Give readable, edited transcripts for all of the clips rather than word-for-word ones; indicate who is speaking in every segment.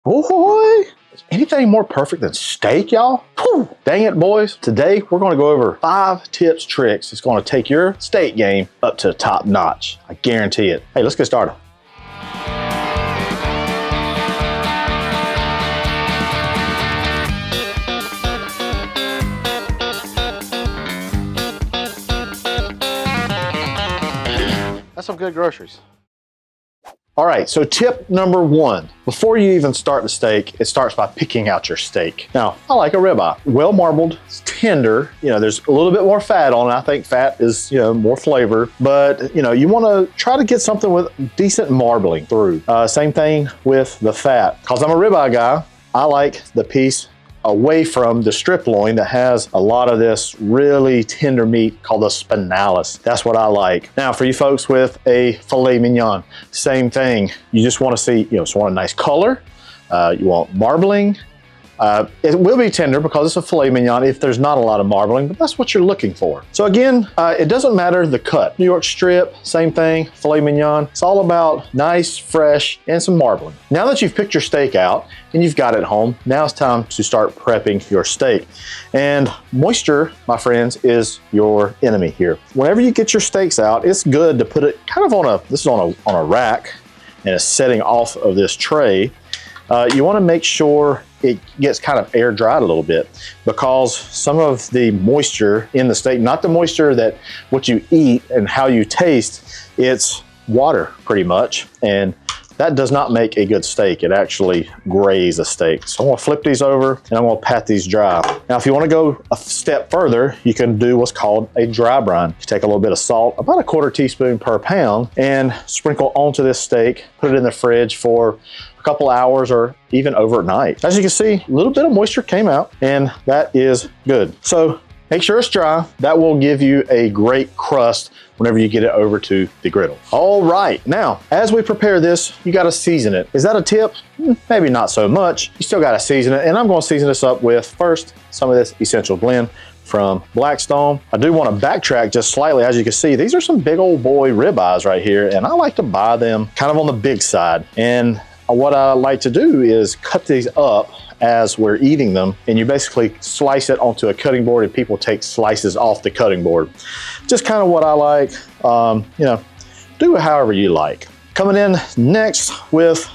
Speaker 1: Boy, is anything more perfect than steak, y'all? Whew, dang it, boys. Today, we're gonna go over 5 tips, tricks. It's gonna take your steak game up to top notch. I guarantee it. Hey, let's get started. That's some good groceries. All right, so tip number 1, before you even start the steak, it starts by picking out your steak. Now, I like a ribeye, well marbled, it's tender. You know, there's a little bit more fat on it. I think fat is, more flavor, but you want to try to get something with decent marbling through. Same thing with the fat. Because I'm a ribeye guy, I like the piece away from the strip loin that has a lot of this really tender meat called the spinalis. That's what I like. Now, for you folks with a filet mignon, same thing. You just want to see, just want a nice color. You want marbling. It will be tender because it's a filet mignon if there's not a lot of marbling, but that's what you're looking for. So again, it doesn't matter the cut. New York strip, same thing, filet mignon. It's all about nice, fresh, and some marbling. Now that you've picked your steak out and you've got it home, now it's time to start prepping your steak. And moisture, my friends, is your enemy here. Whenever you get your steaks out, it's good to put it kind of on a rack, and it's setting off of this tray. You want to make sure it gets kind of air dried a little bit, because some of the moisture in the steak, not the moisture that what you eat and how you taste, it's water pretty much. And that does not make a good steak. It actually grays a steak. So I'm gonna flip these over and I'm gonna pat these dry. Now, if you wanna go a step further, you can do what's called a dry brine. You take a little bit of salt, about a 1/4 teaspoon per pound, and sprinkle onto this steak, put it in the fridge for a couple hours or even overnight. As you can see, a little bit of moisture came out, and that is good. So make sure it's dry. That will give you a great crust whenever you get it over to the griddle. All right, now, as we prepare this, you gotta season it. Is that a tip? Maybe not so much. You still gotta season it, and I'm gonna season this up with, first, some of this essential blend from Blackstone. I do wanna backtrack just slightly. As you can see, these are some big old boy ribeyes right here, and I like to buy them kind of on the big side. And what I like to do is cut these up as we're eating them, and you basically slice it onto a cutting board, and people take slices off the cutting board. Just kind of what I like. Do it however you like. Coming in next with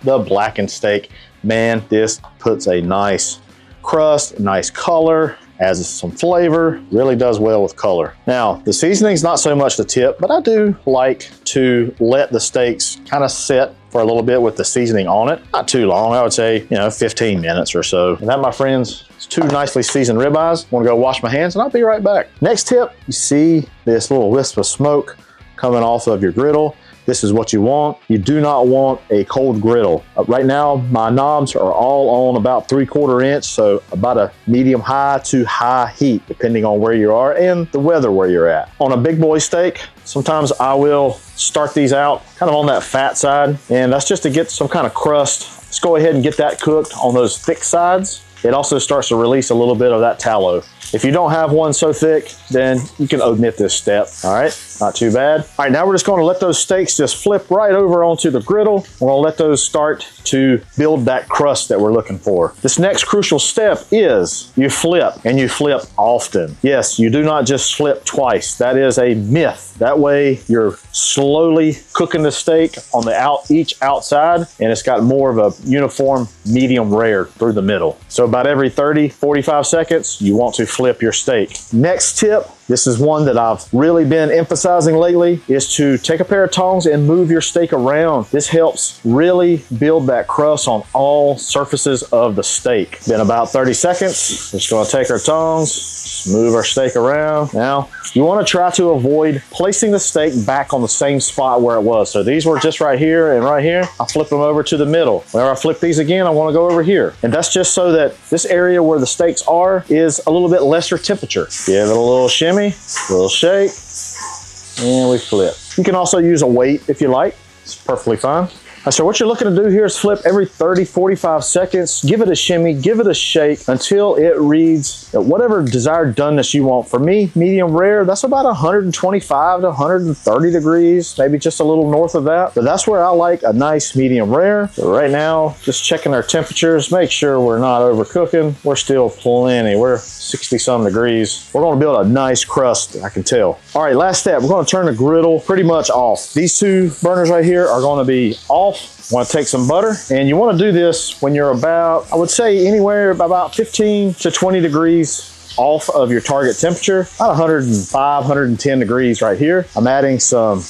Speaker 1: the blackened steak. Man, this puts a nice crust, nice color, adds some flavor, really does well with color. Now, the seasoning's not so much the tip, but I do like to let the steaks kind of sit for a little bit with the seasoning on it. Not too long, I would say, 15 minutes or so. And that, my friends, is 2 nicely seasoned ribeyes. I'm gonna go wash my hands and I'll be right back. Next tip, you see this little wisp of smoke coming off of your griddle. This is what you want. You do not want a cold griddle. Right now, my knobs are all on about 3/4 inch, so about a medium high to high heat, depending on where you are and the weather where you're at. On a big boy steak, sometimes I will start these out kind of on that fat side, and that's just to get some kind of crust. Let's go ahead and get that cooked on those thick sides. It also starts to release a little bit of that tallow. If you don't have one so thick, then you can omit this step. All right, not too bad. All right, now we're just gonna let those steaks just flip right over onto the griddle. We're gonna let those start to build that crust that we're looking for. This next crucial step is you flip, and you flip often. Yes, you do not just flip twice. That is a myth. That way you're slowly cooking the steak on each outside, and it's got more of a uniform medium rare through the middle. So about every 30, 45 seconds, you want to flip your steak. Next tip, this is one that I've really been emphasizing lately, is to take a pair of tongs and move your steak around. This helps really build that crust on all surfaces of the steak. Been about 30 seconds. We're just gonna take our tongs, just move our steak around. Now, you wanna try to avoid placing the steak back on the same spot where it was. So these were just right here and right here. I'll flip them over to the middle. Whenever I flip these again, I wanna go over here. And that's just so that this area where the steaks are is a little bit lesser temperature. Give it a little shimmy, a little shake, and we flip. You can also use a weight if you like. It's perfectly fine. So what you're looking to do here is flip every 30, 45 seconds, give it a shimmy, give it a shake until it reads at whatever desired doneness you want. For me, medium rare, that's about 125 to 130 degrees, maybe just a little north of that. But that's where I like a nice medium rare. So right now, just checking our temperatures, make sure we're not overcooking. We're still plenty, we're 60 some degrees. We're gonna build a nice crust, I can tell. All right, last step, we're gonna turn the griddle pretty much off. These two burners right here are gonna be off. Want to take some butter, and you want to do this when you're about, I would say anywhere about 15 to 20 degrees off of your target temperature, about 105, 110 degrees right here. I'm adding some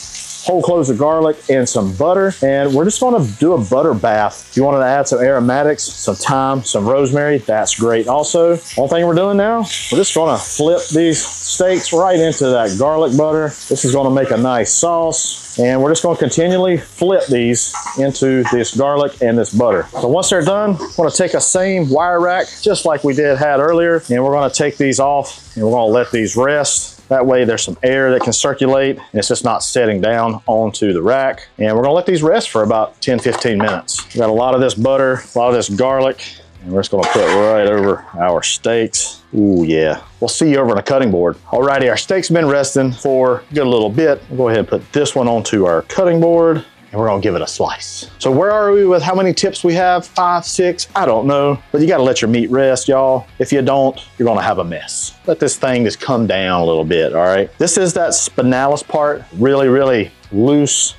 Speaker 1: whole cloves of garlic and some butter, and we're just going to do a butter bath. If you wanted to add some aromatics, some thyme, some rosemary, that's great also. One thing we're doing now, we're just going to flip these steaks right into that garlic butter. This is going to make a nice sauce, and we're just going to continually flip these into this garlic and this butter. So once they're done, we're going to take a same wire rack just like we had earlier, and we're going to take these off and we're going to let these rest. That way there's some air that can circulate and it's just not setting down onto the rack. And we're gonna let these rest for about 10, 15 minutes. We got a lot of this butter, a lot of this garlic, and we're just gonna put right over our steaks. Ooh, yeah. We'll see you over on the cutting board. Alrighty, our steak's been resting for a good little bit. We'll go ahead and put this one onto our cutting board, and we're gonna give it a slice. So where are we with how many tips we have? 5, 6, I don't know. But you gotta let your meat rest, y'all. If you don't, you're gonna have a mess. Let this thing just come down a little bit, all right? This is that spinalis part, really, really loose,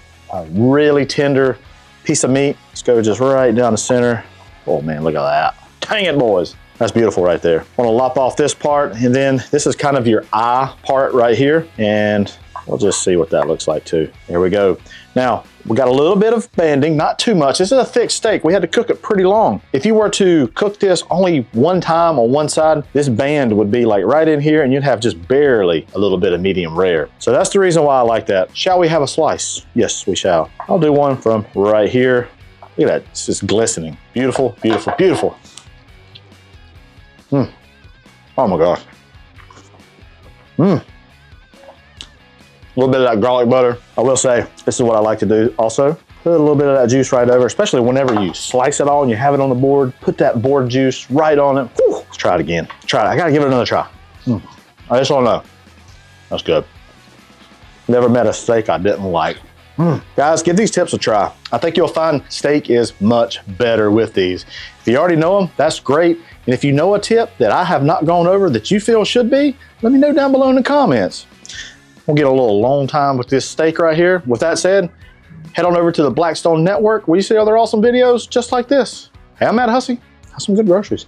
Speaker 1: really tender piece of meat. Let's go just right down the center. Oh man, look at that. Dang it, boys. That's beautiful right there. I wanna lop off this part, and then this is kind of your eye part right here, and we'll just see what that looks like too. There we go. Now, we got a little bit of banding, not too much. This is a thick steak. We had to cook it pretty long. If you were to cook this only one time on one side, this band would be like right in here, and you'd have just barely a little bit of medium rare. So that's the reason why I like that. Shall we have a slice? Yes, we shall. I'll do one from right here. Look at that, it's just glistening. Beautiful, beautiful, beautiful. Oh my gosh. A little bit of that garlic butter. I will say, this is what I like to do also. Put a little bit of that juice right over, especially whenever you slice it all and you have it on the board. Put that board juice right on it. Whew. Let's try it again. Try it. I gotta give it another try. I just don't know. That's good. Never met a steak I didn't like. Guys, give these tips a try. I think you'll find steak is much better with these. If you already know them, that's great. And if you know a tip that I have not gone over that you feel should be, let me know down below in the comments. We'll get a little long time with this steak right here. With that said, head on over to the Blackstone Network where you see other awesome videos just like this. Hey, I'm Matt Hussey. Have some good groceries.